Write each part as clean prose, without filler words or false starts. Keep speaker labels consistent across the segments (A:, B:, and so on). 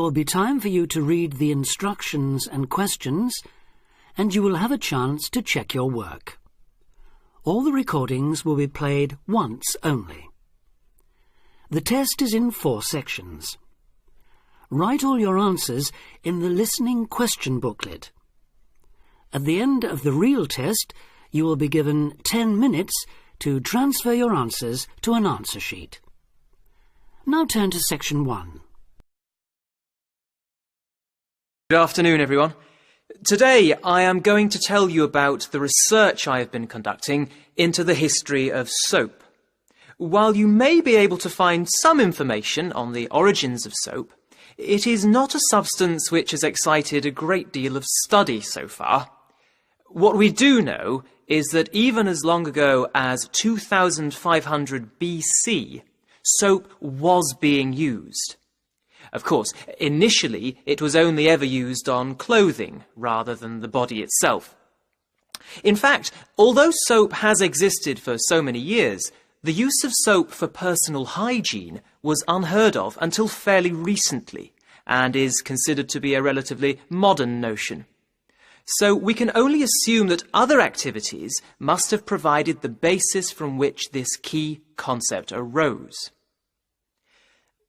A: will be time for you to read the instructions and questions, and you will have a chance to check your work. All the recordings will be played once only. The test is in 4 sections. Write all your answers in the listening question booklet. At the end of the real test, you will be given 10 minutes to transfer your answers to an answer sheet. Now turn to section 1.
B: Good afternoon, everyone. Today I am going to tell you about the research I have been conducting into the history of soap. While you may be able to find some information on the origins of soap, it is not a substance which has excited a great deal of study so far. What we do know is that even as long ago as 2500 BC, soap was being used. Of course, initially it was only ever used on clothing rather than the body itself. In fact, although soap has existed for so many years, the use of soap for personal hygiene was unheard of until fairly recently, and is considered to be a relatively modern notion. So we can only assume that other activities must have provided the basis from which this key concept arose.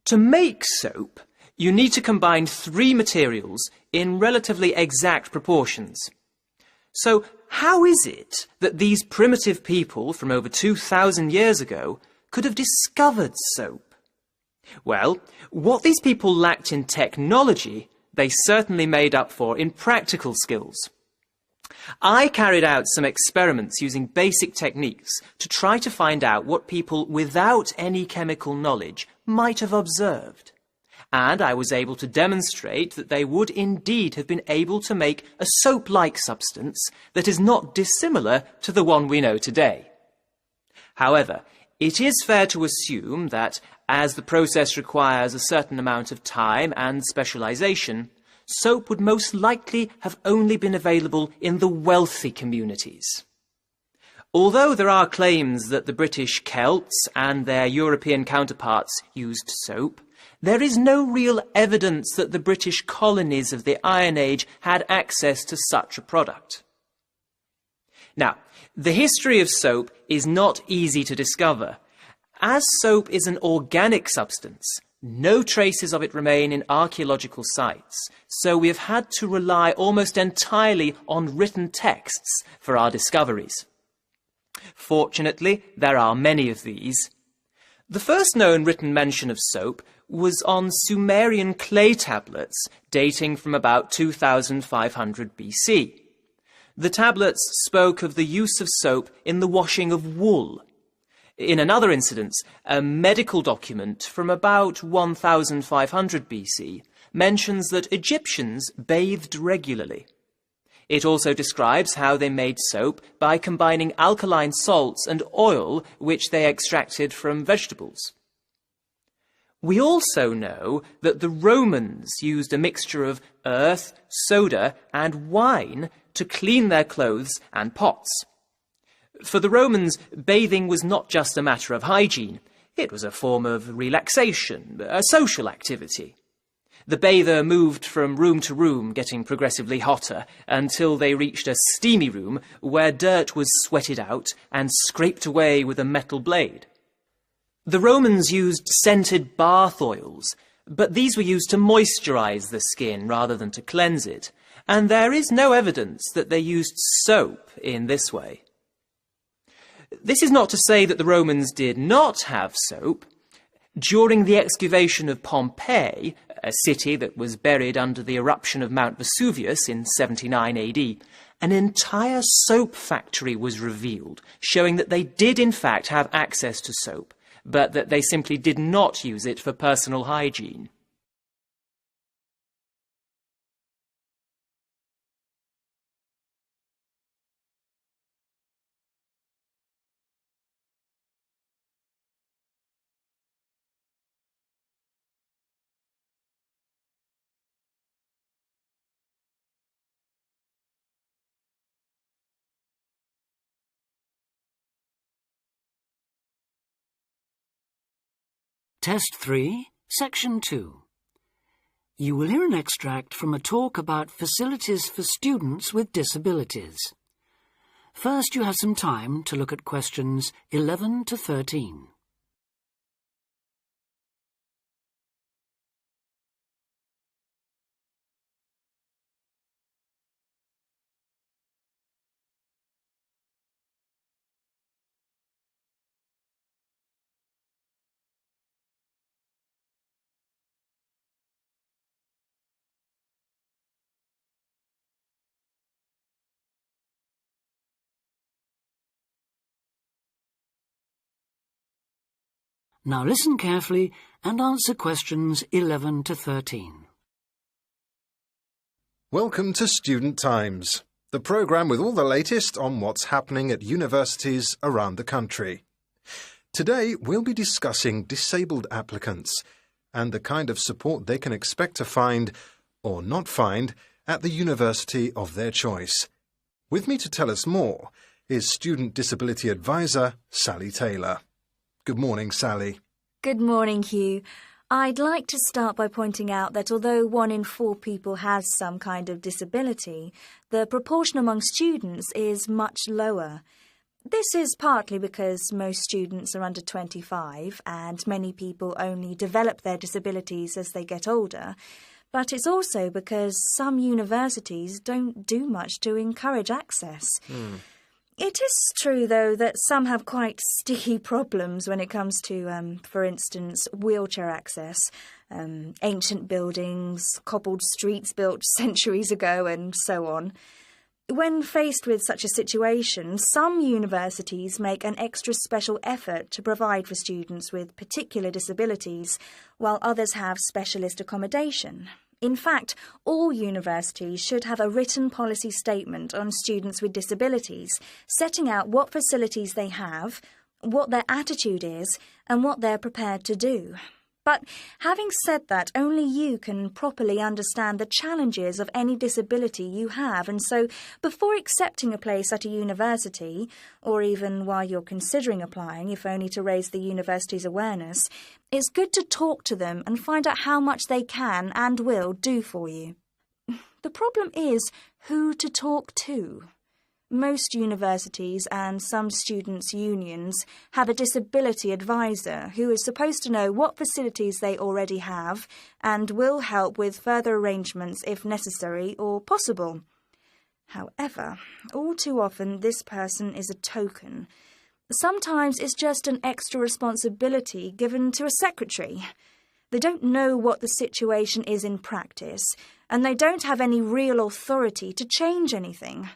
B: To make soap, you need to combine 3 materials in relatively exact proportions. So how is it that these primitive people from over 2,000 years ago could have discovered soap? Well, what these people lacked in technology, they certainly made up for in practical skills. I carried out some experiments using basic techniques to try to find out what people without any chemical knowledge might have observed. And I was able to demonstrate that they would indeed have been able to make a soap-like substance that is not dissimilar to the one we know today. However, it is fair to assume that, as the process requires a certain amount of time and specialization, soap would most likely have only been available in the wealthy communities. Although there are claims that the British Celts and their European counterparts used soap, there is no real evidence that the British colonies of the Iron Age had access to such a product. Now, the history of soap is not easy to discover. As soap is an organic substance, no traces of it remain in archaeological sites, so we have had to rely almost entirely on written texts for our discoveries. Fortunately, there are many of these. The first known written mention of soap was on Sumerian clay tablets dating from about 2500 BC. The tablets spoke of the use of soap in the washing of wool. In another incident, a medical document from about 1500 BC mentions that Egyptians bathed regularly. It also describes how they made soap by combining alkaline salts and oil which they extracted from vegetables. We also know that the Romans used a mixture of earth, soda, and wine to clean their clothes and pots. For the Romans, bathing was not just a matter of hygiene. It was a form of relaxation, a social activity. The bather moved from room to room, getting progressively hotter, until they reached a steamy room where dirt was sweated out and scraped away with a metal blade. The Romans used scented bath oils, but these were used to moisturize the skin rather than to cleanse it, and there is no evidence that they used soap in this way. This is not to say that the Romans did not have soap. During the excavation of Pompeii, a city that was buried under the eruption of Mount Vesuvius in 79 AD, an entire soap factory was revealed, showing that they did in fact have access to soap, but that they simply did not use it for personal hygiene.
A: Test 3, Section 2. You will hear an extract from a talk about facilities for students with disabilities. First, you have some time to look at questions 11 to 13. Now listen carefully and answer questions 11 to 13.
C: Welcome to Student Times, the programme with all the latest on what's happening at universities around the country. Today we'll be discussing disabled applicants and the kind of support they can expect to find, or not find, at the university of their choice. With me to tell us more is Student Disability Advisor Sally Taylor. Good morning, Sally.
D: Good morning, Hugh. I'd like to start by pointing out that although 1 in 4 people has some kind of disability, the proportion among students is much lower. This is partly because most students are under 25 and many people only develop their disabilities as they get older, but it's also because some universities don't do much to encourage access. It is true, though, that some have quite sticky problems when it comes to, for instance, wheelchair access, ancient buildings, cobbled streets built centuries ago, and so on. When faced with such a situation, some universities make an extra special effort to provide for students with particular disabilities, while others have specialist accommodation. In fact, all universities should have a written policy statement on students with disabilities, setting out what facilities they have, what their attitude is, and what they're prepared to do. But having said that, only you can properly understand the challenges of any disability you have, and so before accepting a place at a university, or even while you're considering applying, if only to raise the university's awareness, it's good to talk to them and find out how much they can and will do for you. The problem is who to talk to. Most universities and some students' unions have a disability advisor who is supposed to know what facilities they already have and will help with further arrangements if necessary or possible. However, all too often this person is a token. Sometimes it's just an extra responsibility given to a secretary. They don't know what the situation is in practice, and they don't have any real authority to change anything.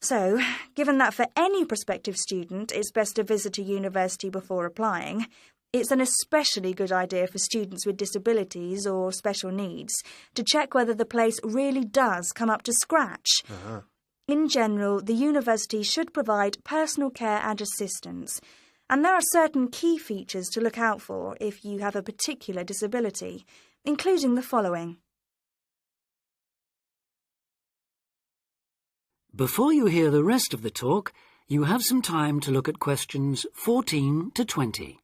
D: So, given that for any prospective student it's best to visit a university before applying, it's an especially good idea for students with disabilities or special needs to check whether the place really does come up to scratch. In general, the university should provide personal care and assistance, and there are certain key features to look out for if you have a particular disability, including the following.
A: Before you hear the rest of the talk, you have some time to look at questions 14 to 20.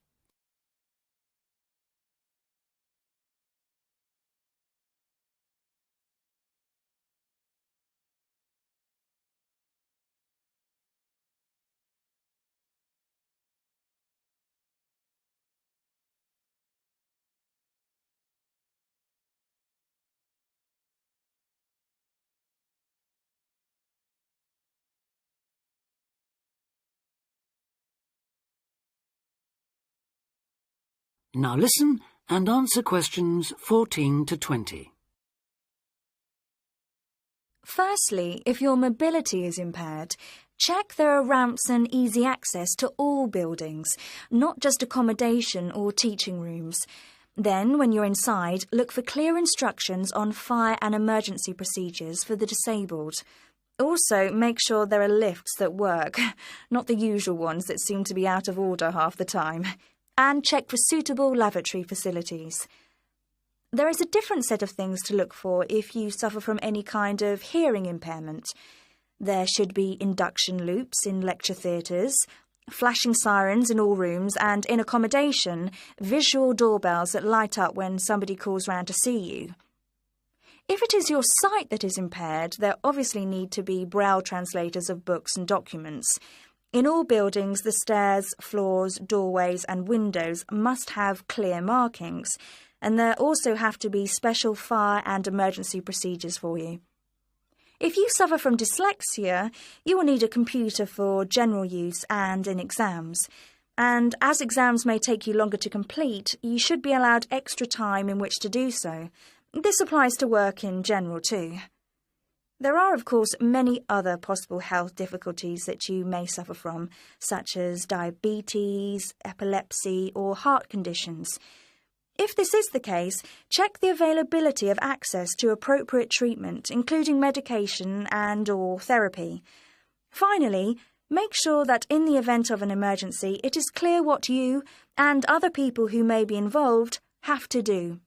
A: Now listen and answer questions 14 to 20.
D: Firstly, if your mobility is impaired, check there are ramps and easy access to all buildings, not just accommodation or teaching rooms. Then, when you're inside, look for clear instructions on fire and emergency procedures for the disabled. Also, make sure there are lifts that work, not the usual ones that seem to be out of order half the time. And check for suitable lavatory facilities. There is a different set of things to look for if you suffer from any kind of hearing impairment. There should be induction loops in lecture theatres, flashing sirens in all rooms, and in accommodation, visual doorbells that light up when somebody calls round to see you. If it is your sight that is impaired, there obviously need to be braille translators of books and documents. In all buildings, the stairs, floors, doorways and windows must have clear markings, and there also have to be special fire and emergency procedures for you. If you suffer from dyslexia, you will need a computer for general use and in exams. And as exams may take you longer to complete, you should be allowed extra time in which to do so. This applies to work in general too. There are, of course, many other possible health difficulties that you may suffer from, such as diabetes, epilepsy, or heart conditions. If this is the case, check the availability of access to appropriate treatment, including medication and/or therapy. Finally, make sure that in the event of an emergency, it is clear what you and other people who may be involved have to do.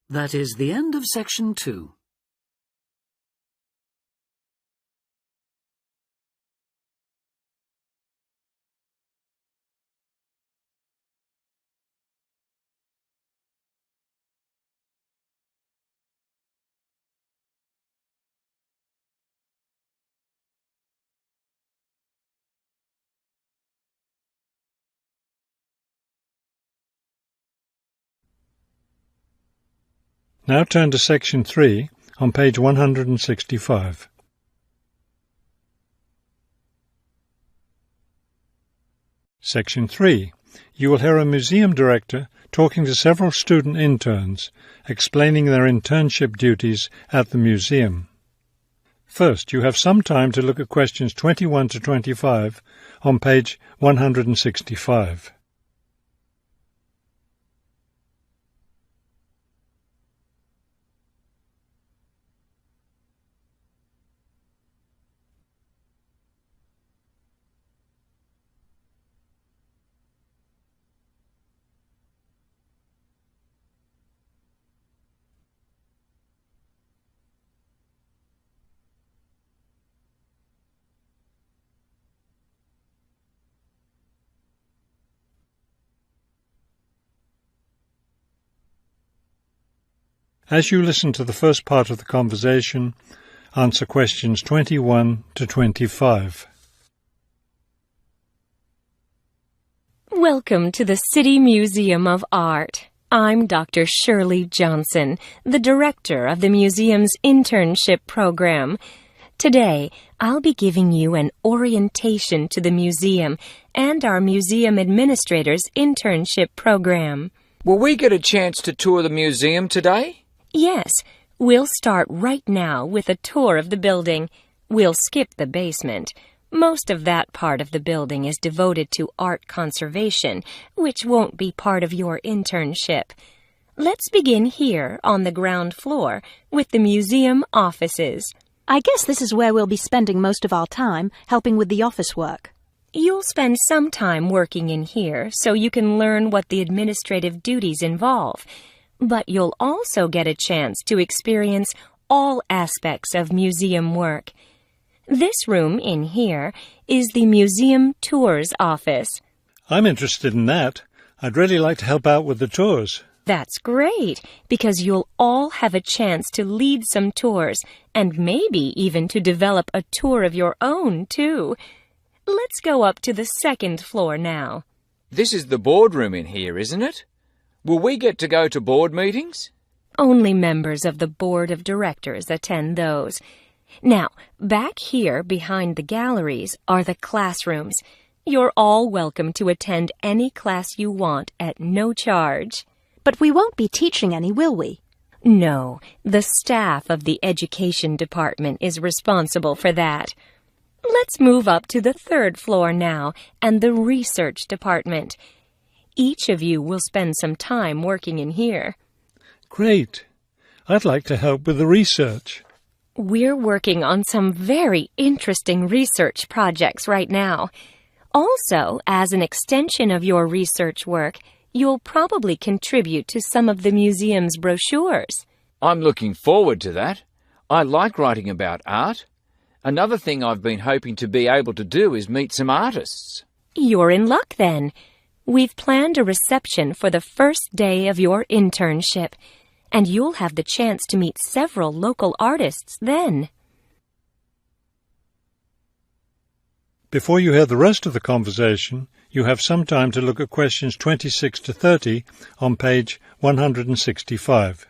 A: That is the end of section 2.
E: Now turn to section 3 on page 165. Section 3. You will hear a museum director talking to several student interns, explaining their internship duties at the museum. First, you have some time to look at questions 21 to 25 on page 165. As you listen to the first part of the conversation, answer questions 21 to 25.
F: Welcome to the City Museum of Art. I'm Dr. Shirley Johnson, the director of the museum's internship program. Today, I'll be giving you an orientation to the museum and our museum administrator's internship program.
G: Will we get a chance to tour the museum today?
F: Yes, we'll start right now with a tour of the building. We'll skip the basement. Most of that part of the building is devoted to art conservation, which won't be part of your internship. Let's begin here on the ground floor with the museum offices.
H: I guess this is where we'll be spending most of our time, helping with the office work.
F: You'll spend some time working in here so you can learn what the administrative duties involve. But you'll also get a chance to experience all aspects of museum work. This room in here is the Museum Tours office.
E: I'm interested in that. I'd really like to help out with the tours.
F: That's great, because you'll all have a chance to lead some tours and maybe even to develop a tour of your own, too. Let's go up to the second floor now.
G: This is the boardroom in here, isn't it? Will we get to go to board meetings?
F: Only members of the board of directors attend those. Now, back here behind the galleries are the classrooms. You're all welcome to attend any class you want at no charge.
H: But we won't be teaching any, will we?
F: No, the staff of the education department is responsible for that. Let's move up to the third floor now and the research department. Each of you will spend some time working in here.
E: Great. I'd like to help with the research.
F: We're working on some very interesting research projects right now. Also, as an extension of your research work, you'll probably contribute to some of the museum's brochures.
G: I'm looking forward to that. I like writing about art. Another thing I've been hoping to be able to do is meet some artists.
F: You're in luck then. We've planned a reception for the first day of your internship, and you'll have the chance to meet several local artists then.
E: Before you hear the rest of the conversation, you have some time to look at questions 26 to 30 on page 165.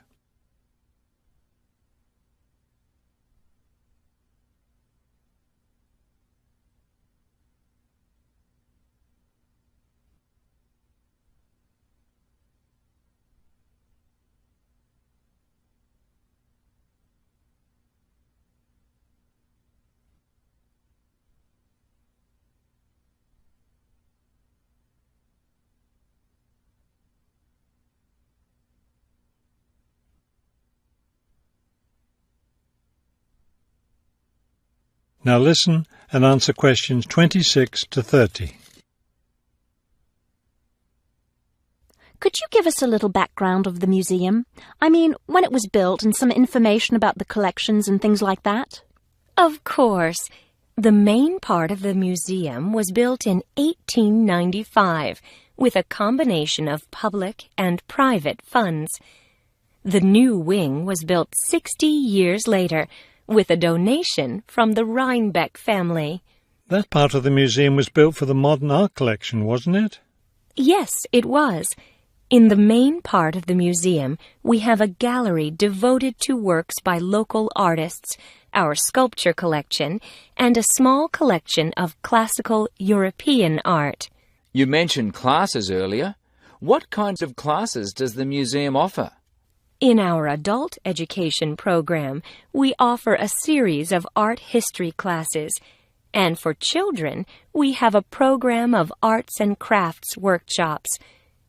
E: Now listen and answer questions 26 to 30.
H: Could you give us a little background of the museum? I mean, when it was built and some information about the collections and things like that?
F: Of course. The main part of the museum was built in 1895 with a combination of public and private funds. The new wing was built 60 years later with a donation from the Rhinebeck family.
E: That part of the museum was built for the modern art collection, wasn't it?
F: Yes, it was. In the main part of the museum, we have a gallery devoted to works by local artists, our sculpture collection, and a small collection of classical European art.
G: You mentioned classes earlier. What kinds of classes does the museum offer?
F: In our adult education program, we offer a series of art history classes, and for children, we have a program of arts and crafts workshops.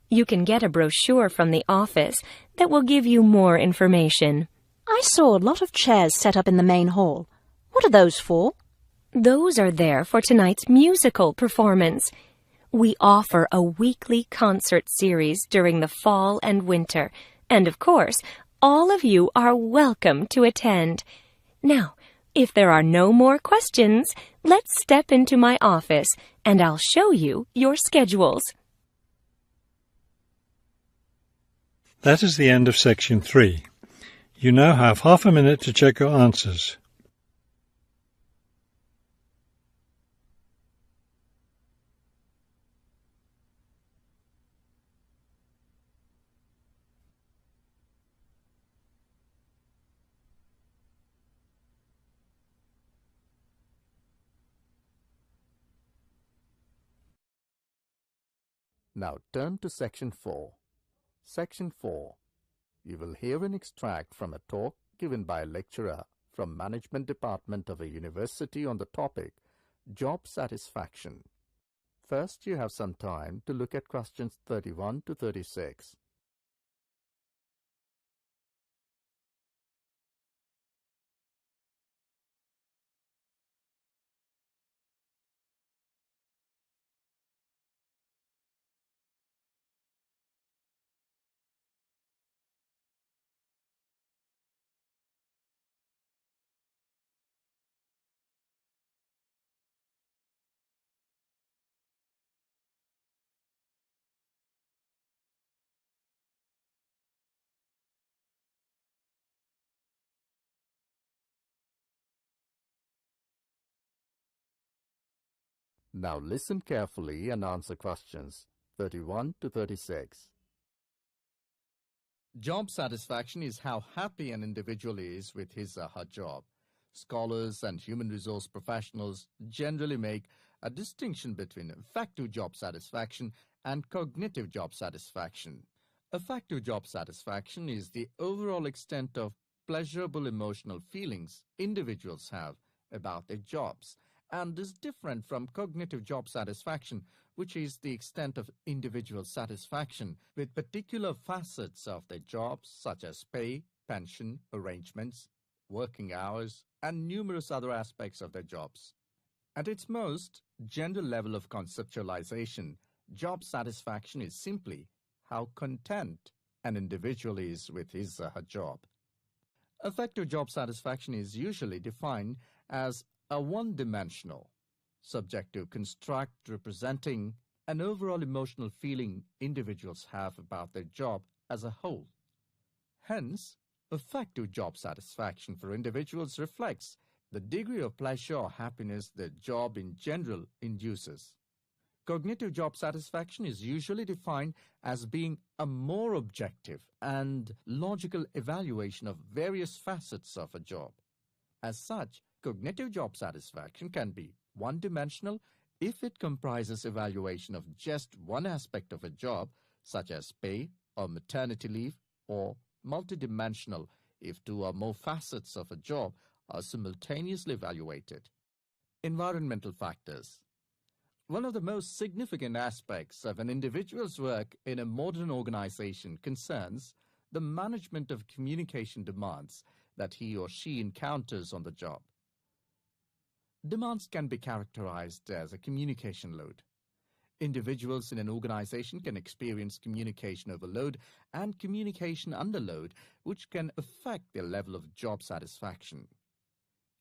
F: You can get a brochure from the office that will give you more information.
H: I saw a lot of chairs set up in the main hall. What are those for?
F: Those are there for tonight's musical performance. We offer a weekly concert series during the fall and winter, and of course, all of you are welcome to attend. Now, if there are no more questions, let's step into my office and I'll show you your schedules.
E: That is the end of section 3. You now have half a minute to check your answers.
I: Now turn to Section 4. Section 4. You will hear an extract from a talk given by a lecturer from Management Department of a university on the topic Job Satisfaction. First, you have some time to look at questions 31 to 36. Now listen carefully and answer questions 31 to 36. Job satisfaction is how happy an individual is with his or her job. Scholars and human resource professionals generally make a distinction between affective job satisfaction and cognitive job satisfaction. Affective job satisfaction is the overall extent of pleasurable emotional feelings individuals have about their jobs, and is different from cognitive job satisfaction, which is the extent of individual satisfaction with particular facets of their jobs, such as pay, pension, arrangements, working hours, and numerous other aspects of their jobs. At its most general level of conceptualization, job satisfaction is simply how content an individual is with his or her job. Affective job satisfaction is usually defined as a one-dimensional, subjective construct representing an overall emotional feeling individuals have about their job as a whole. Hence, effective job satisfaction for individuals reflects the degree of pleasure or happiness their job in general induces. Cognitive job satisfaction is usually defined as being a more objective and logical evaluation of various facets of a job. As such, cognitive job satisfaction can be one-dimensional if it comprises evaluation of just one aspect of a job, such as pay or maternity leave, or multidimensional if two or more facets of a job are simultaneously evaluated. Environmental factors. One of the most significant aspects of an individual's work in a modern organization concerns the management of communication demands that he or she encounters on the job. Demands can be characterized as a communication load. Individuals in an organization can experience communication overload and communication underload, which can affect their level of job satisfaction.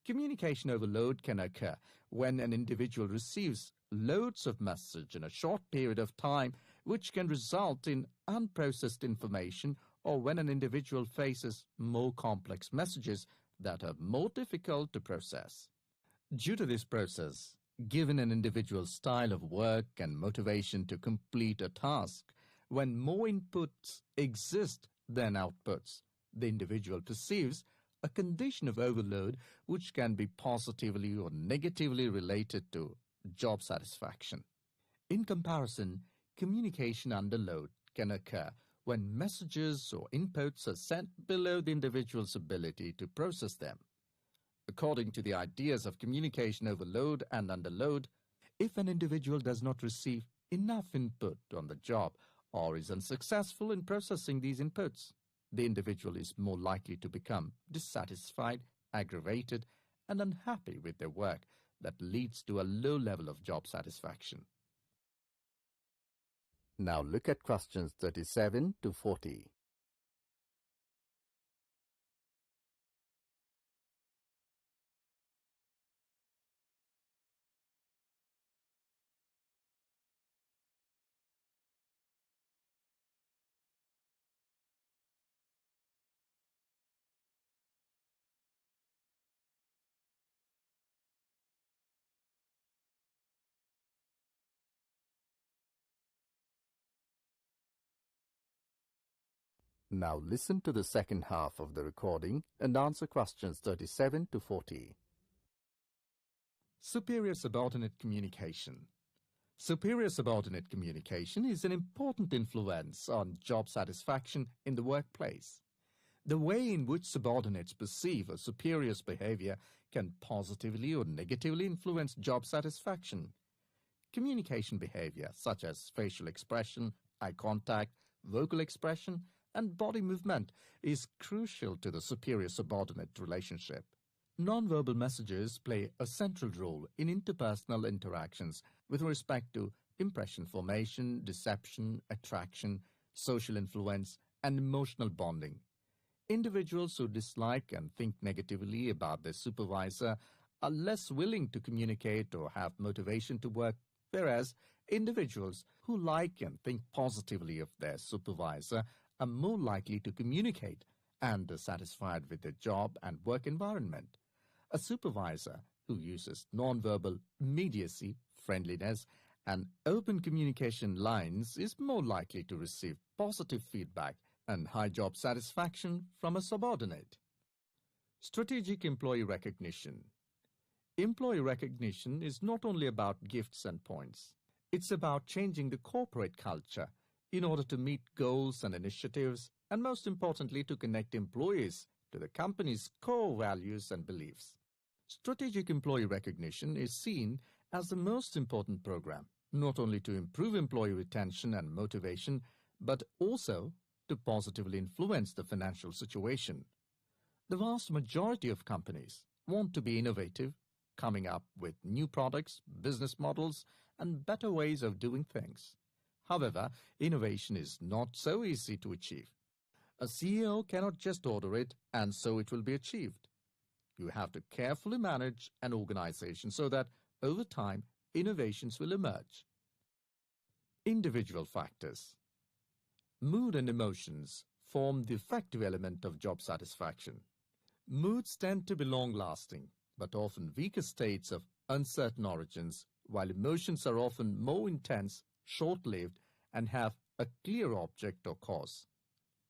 I: Communication overload can occur when an individual receives loads of message in a short period of time, which can result in unprocessed information, or when an individual faces more complex messages that are more difficult to process. Due to this process, given an individual's style of work and motivation to complete a task, when more inputs exist than outputs, the individual perceives a condition of overload which can be positively or negatively related to job satisfaction. In comparison, communication underload can occur when messages or inputs are sent below the individual's ability to process them. According to the ideas of communication overload and underload, if an individual does not receive enough input on the job or is unsuccessful in processing these inputs, the individual is more likely to become dissatisfied, aggravated, and unhappy with their work that leads to a low level of job satisfaction. Now look at questions 37 to 40. Now listen to the second half of the recording and answer questions 37 to 40. Superior-subordinate communication. Superior-subordinate communication is an important influence on job satisfaction in the workplace. The way in which subordinates perceive a superior's behavior can positively or negatively influence job satisfaction. Communication behavior, such as facial expression, eye contact, vocal expression, and body movement, is crucial to the superior-subordinate relationship. Nonverbal messages play a central role in interpersonal interactions with respect to impression formation, deception, attraction, social influence, and emotional bonding. Individuals who dislike and think negatively about their supervisor are less willing to communicate or have motivation to work, whereas individuals who like and think positively of their supervisor are more likely to communicate and are satisfied with their job and work environment. A supervisor who uses nonverbal immediacy, friendliness, and open communication lines is more likely to receive positive feedback and high job satisfaction from a subordinate. Strategic employee recognition. Employee recognition is not only about gifts and points. It's about changing the corporate culture in order to meet goals and initiatives, and most importantly, to connect employees to the company's core values and beliefs. Strategic employee recognition is seen as the most important program, not only to improve employee retention and motivation, but also to positively influence the financial situation. The vast majority of companies want to be innovative, coming up with new products, business models, and better ways of doing things. However, innovation is not so easy to achieve. A CEO cannot just order it and so it will be achieved. You have to carefully manage an organization so that, over time, innovations will emerge. Individual factors. Mood and emotions form the affective element of job satisfaction. Moods tend to be long-lasting, but often weaker states of uncertain origins, while emotions are often more intense, short-lived, and have a clear object or cause.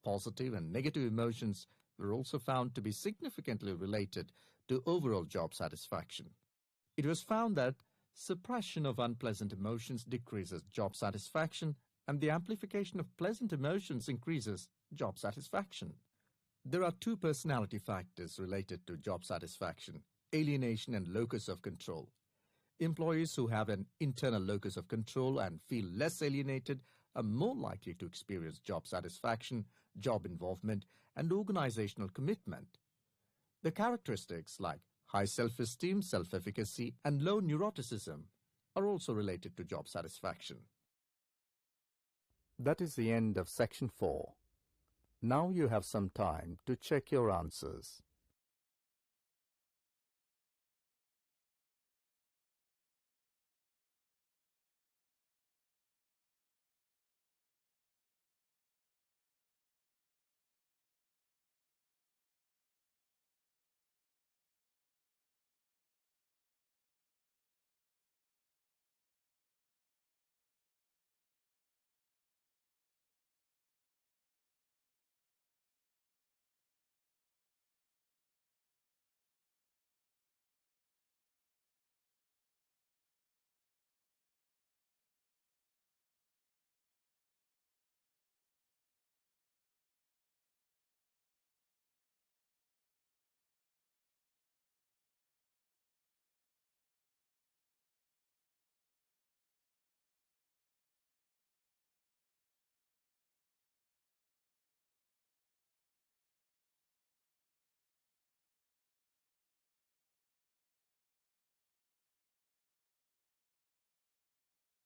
I: Positive and negative emotions were also found to be significantly related to overall job satisfaction. It was found that suppression of unpleasant emotions decreases job satisfaction, and the amplification of pleasant emotions increases job satisfaction. There are two personality factors related to job satisfaction: alienation and locus of control. Employees who have an internal locus of control and feel less alienated are more likely to experience job satisfaction, job involvement, and organizational commitment. The characteristics like high self-esteem, self-efficacy, and low neuroticism are also related to job satisfaction. That is the end of section 4. Now you have some time to check your answers.